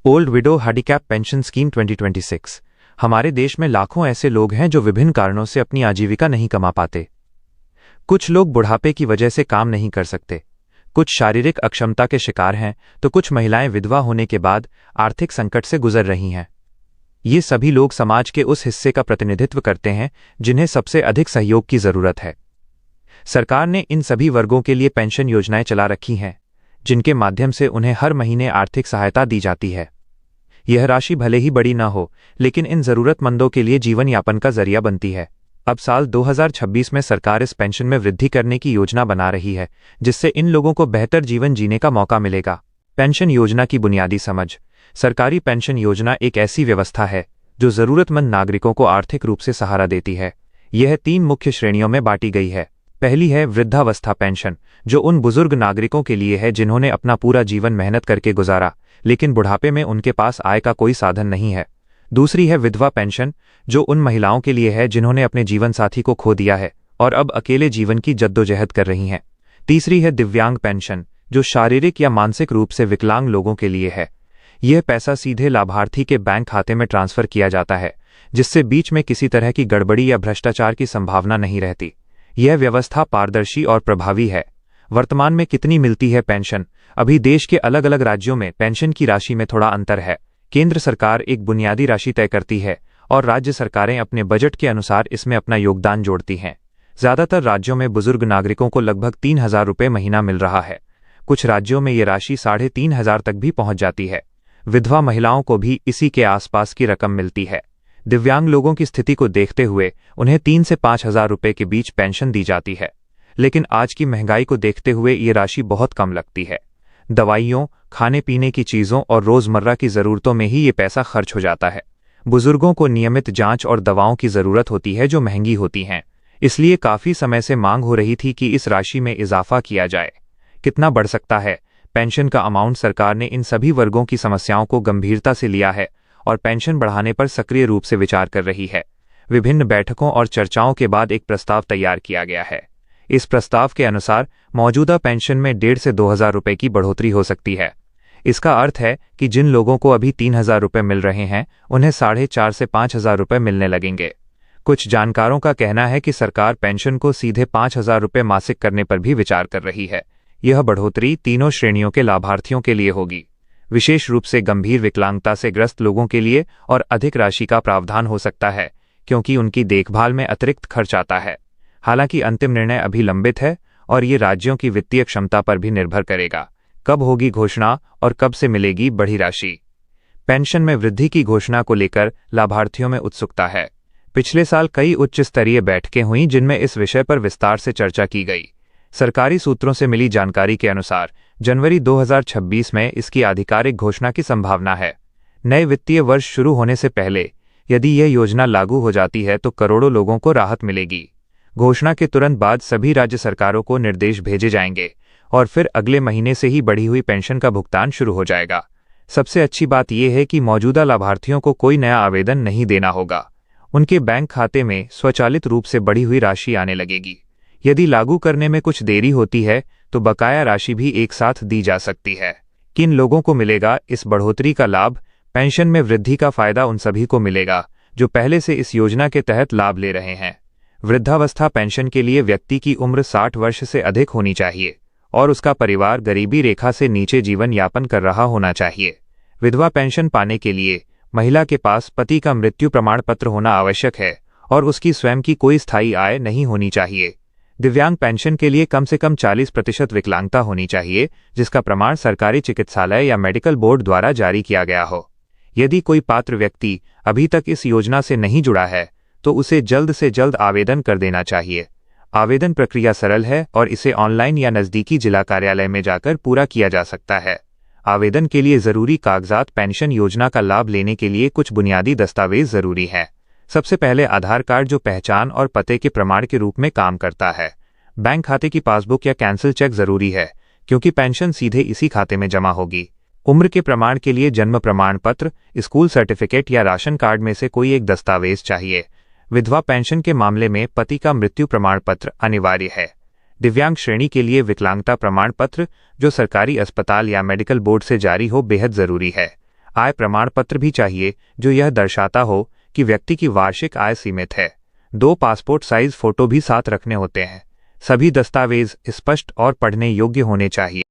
Old window handicap pension scheme 2026। हमारे देश में लाखों ऐसे लोग हैं जो विभिन्न कारणों से अपनी आजीविका नहीं कमा पाते। कुछ लोग बुढ़ापे की वजह से काम नहीं कर सकते, कुछ शारीरिक अक्षमता के शिकार हैं, तो कुछ महिलाएं विधवा होने के बाद आर्थिक संकट से गुजर रही हैं। ये सभी लोग समाज के उस हिस्से का प्रतिनिधित्व करते हैं जिन्हें सबसे अधिक सहयोग की जरूरत है। सरकार ने इन सभी वर्गों के लिए पेंशन योजनाएं चला रखी हैं, जिनके माध्यम से उन्हें हर महीने आर्थिक सहायता दी जाती है। यह राशि भले ही बड़ी न हो, लेकिन इन जरूरतमंदों के लिए जीवन यापन का जरिया बनती है। अब साल 2026 में सरकार इस पेंशन में वृद्धि करने की योजना बना रही है, जिससे इन लोगों को बेहतर जीवन जीने का मौका मिलेगा। पेंशन योजना की बुनियादी समझ। सरकारी पेंशन योजना एक ऐसी व्यवस्था है जो जरूरतमंद नागरिकों को आर्थिक रूप से सहारा देती है। यह 3 मुख्य श्रेणियों में बांटी गई है। पहली है वृद्धावस्था पेंशन, जो उन बुजुर्ग नागरिकों के लिए है जिन्होंने अपना पूरा जीवन मेहनत करके गुजारा, लेकिन बुढ़ापे में उनके पास आय का कोई साधन नहीं है। दूसरी है विधवा पेंशन, जो उन महिलाओं के लिए है जिन्होंने अपने जीवन साथी को खो दिया है और अब अकेले जीवन की जद्दोजहद कर रही हैं। तीसरी है दिव्यांग पेंशन, जो शारीरिक या मानसिक रूप से विकलांग लोगों के लिए है। यह पैसा सीधे लाभार्थी के बैंक खाते में ट्रांसफर किया जाता है, जिससे बीच में किसी तरह की गड़बड़ी या भ्रष्टाचार की संभावना नहीं रहती। यह व्यवस्था पारदर्शी और प्रभावी है। वर्तमान में कितनी मिलती है पेंशन? अभी देश के अलग अलग राज्यों में पेंशन की राशि में थोड़ा अंतर है। केंद्र सरकार एक बुनियादी राशि तय करती है और राज्य सरकारें अपने बजट के अनुसार इसमें अपना योगदान जोड़ती हैं। ज्यादातर राज्यों में बुजुर्ग नागरिकों को लगभग 3,000 रुपये महीना मिल रहा है। कुछ राज्यों में ये राशि 3,500 तक भी पहुंच जाती है। विधवा महिलाओं को भी इसी के आसपास की रकम मिलती है। दिव्यांग लोगों की स्थिति को देखते हुए उन्हें 3 से 5,000 रुपये के बीच पेंशन दी जाती है, लेकिन आज की महंगाई को देखते हुए ये राशि बहुत कम लगती है। दवाइयों, खाने पीने की चीज़ों और रोज़मर्रा की ज़रूरतों में ही ये पैसा खर्च हो जाता है। बुजुर्गों को नियमित जांच और दवाओं की ज़रूरत होती है जो महंगी होती हैं, इसलिए काफ़ी समय से मांग हो रही थी कि इस राशि में इजाफा किया जाए। कितना बढ़ सकता है पेंशन का अमाउंट? सरकार ने इन सभी वर्गों की समस्याओं को गंभीरता से लिया है और पेंशन बढ़ाने पर सक्रिय रूप से विचार कर रही है। विभिन्न बैठकों और चर्चाओं के बाद एक प्रस्ताव तैयार किया गया है। इस प्रस्ताव के अनुसार मौजूदा पेंशन में 1,500 से 2,000 रुपये की बढ़ोतरी हो सकती है। इसका अर्थ है कि जिन लोगों को अभी 3,000 रुपये मिल रहे हैं, उन्हें 4,500 से 5,000 रुपये मिलने लगेंगे। कुछ जानकारों का कहना है कि सरकार पेंशन को सीधे 5,000 रुपये मासिक करने पर भी विचार कर रही है। यह बढ़ोतरी तीनों श्रेणियों के लाभार्थियों के लिए होगी, विशेष रूप से गंभीर विकलांगता से ग्रस्त लोगों के लिए, और अधिक राशि का प्रावधान हो सकता है क्योंकि उनकी देखभाल में अतिरिक्त खर्च आता है। हालांकि अंतिम निर्णय अभी लंबित है और ये राज्यों की वित्तीय क्षमता पर भी निर्भर करेगा। कब होगी घोषणा और कब से मिलेगी बड़ी राशि? पेंशन में वृद्धि की घोषणा को लेकर लाभार्थियों में उत्सुकता है। पिछले साल कई उच्च स्तरीय बैठकें हुईं जिनमें इस विषय पर विस्तार से चर्चा की गई। सरकारी सूत्रों से मिली जानकारी के अनुसार जनवरी 2026 में इसकी आधिकारिक घोषणा की संभावना है। नए वित्तीय वर्ष शुरू होने से पहले यदि यह योजना लागू हो जाती है तो करोड़ों लोगों को राहत मिलेगी। घोषणा के तुरंत बाद सभी राज्य सरकारों को निर्देश भेजे जाएंगे और फिर अगले महीने से ही बढ़ी हुई पेंशन का भुगतान शुरू हो जाएगा। सबसे अच्छी बात यह है कि मौजूदा लाभार्थियों को कोई नया आवेदन नहीं देना होगा। उनके बैंक खाते में स्वचालित रूप से बढ़ी हुई राशि आने लगेगी। यदि लागू करने में कुछ देरी होती है तो बकाया राशि भी एक साथ दी जा सकती है। किन लोगों को मिलेगा इस बढ़ोतरी का लाभ? पेंशन में वृद्धि का फायदा उन सभी को मिलेगा जो पहले से इस योजना के तहत लाभ ले रहे हैं। वृद्धावस्था पेंशन के लिए व्यक्ति की उम्र 60 वर्ष से अधिक होनी चाहिए और उसका परिवार गरीबी रेखा से नीचे जीवन यापन कर रहा होना चाहिए। विधवा पेंशन पाने के लिए महिला के पास पति का मृत्यु प्रमाण पत्र होना आवश्यक है और उसकी स्वयं की कोई स्थायी आय नहीं होनी चाहिए। दिव्यांग पेंशन के लिए कम से कम 40% विकलांगता होनी चाहिए, जिसका प्रमाण सरकारी चिकित्सालय या मेडिकल बोर्ड द्वारा जारी किया गया हो। यदि कोई पात्र व्यक्ति अभी तक इस योजना से नहीं जुड़ा है तो उसे जल्द से जल्द आवेदन कर देना चाहिए। आवेदन प्रक्रिया सरल है और इसे ऑनलाइन या नज़दीकी जिला कार्यालय में जाकर पूरा किया जा सकता है। आवेदन के लिए ज़रूरी कागजात। पेंशन योजना का लाभ लेने के लिए कुछ बुनियादी दस्तावेज ज़रूरी हैं। सबसे पहले आधार कार्ड, जो पहचान और पते के प्रमाण के रूप में काम करता है। बैंक खाते की पासबुक या कैंसिल चेक ज़रूरी है क्योंकि पेंशन सीधे इसी खाते में जमा होगी। उम्र के प्रमाण के लिए जन्म प्रमाण पत्र, स्कूल सर्टिफिकेट या राशन कार्ड में से कोई एक दस्तावेज चाहिए। विधवा पेंशन के मामले में पति का मृत्यु प्रमाण पत्र अनिवार्य है। दिव्यांग श्रेणी के लिए विकलांगता प्रमाण पत्र, जो सरकारी अस्पताल या मेडिकल बोर्ड से जारी हो, बेहद जरूरी है। आय प्रमाण पत्र भी चाहिए जो यह दर्शाता हो कि व्यक्ति की वार्षिक आय सीमित है। 2 पासपोर्ट साइज फोटो भी साथ रखने होते हैं। सभी दस्तावेज स्पष्ट और पढ़ने योग्य होने चाहिए।